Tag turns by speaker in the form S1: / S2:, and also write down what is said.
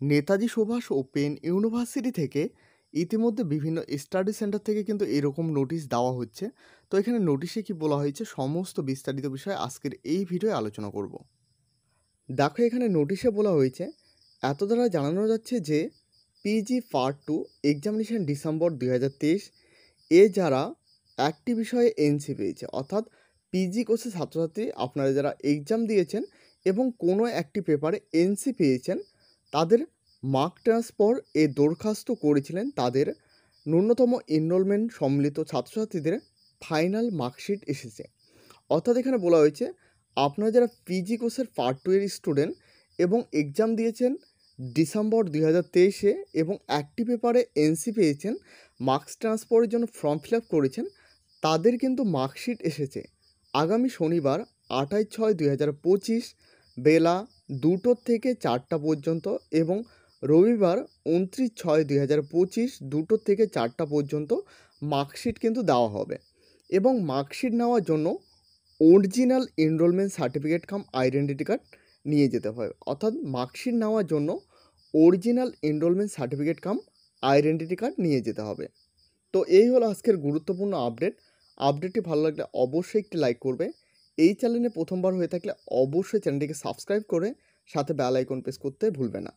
S1: Netaji Subhash open university থেকে ইতিমধ্যে বিভিন্ন স্টাডি সেন্টার থেকে কিন্তু এরকম নোটিশ দেওয়া হচ্ছে। তো এখানে নোটিশে কি বলা হয়েছে সমস্ত বিস্তারিত বিষয়ে আজকের এই ভিডিওয়ে আলোচনা করব। দেখো এখানে নোটিশে বলা হয়েছে এত দ্বারা জানানো যাচ্ছে যে পিজি পার্ট 2 এক্সামিনেশন ডিসেম্বর 2023 এ যারা একটি বিষয়ে এনসি পেয়েছে, অর্থাৎ পিজি কোর্সের ছাত্রছাত্রী আপনারা যারা এক্সাম দিয়েছেন এবং কোনো একটি পেপারে এনসি পেয়েছেন, তাদের মার্ক ট্রান্সফার দরখাস্ত করেছিলেন, তাদের ন্যূনতম এনরোলমেন্ট সম্মিলিত ছাত্রছাত্রীদের ফাইনাল মার্কশিট এসেছে। অর্থাৎ এখানে বলা হয়েছে আপনারা যারা পিজি কোর্সের পার্ট 2 এর স্টুডেন্ট এবং এক্সাম দিয়েছেন ডিসেম্বর 2023 এবং একটি পেপারে এনসি পেয়েছেন, মার্কস ট্রান্সফারের জন্য ফর্ম ফিল আপ করেছেন, তাদের কিন্তু মার্কশিট এসেছে আগামী শনিবার 28/6/2025 বেলা 2টো থেকে 4টা পর্যন্ত এবং রবিবার 29/6/2025 2টো থেকে 4টা পর্যন্ত মার্কশিট কিন্তু দেওয়া হবে। এবং মার্কশিট নেওয়ার জন্য অরিজিনাল এনরোলমেন্ট সার্টিফিকেট কাম আইডেন্টিটি কার্ড নিয়ে যেতে হবে। অর্থাৎ মার্কশিট নেওয়ার জন্য অরিজিনাল এনরোলমেন্ট সার্টিফিকেট কাম আইডেন্টিটি কার্ড নিয়ে যেতে হবে। তো এই হলো আজকের গুরুত্বপূর্ণ আপডেট। আপডেটটি ভালো লাগলে অবশ্যই একটি লাইক করবে। এই চ্যানেলে প্রথমবার হয়ে থাকলে অবশ্যই চ্যানেলটিকে সাবস্ক্রাইব করে সাথে বেল আইকন প্রেস করতে ভুলবে না।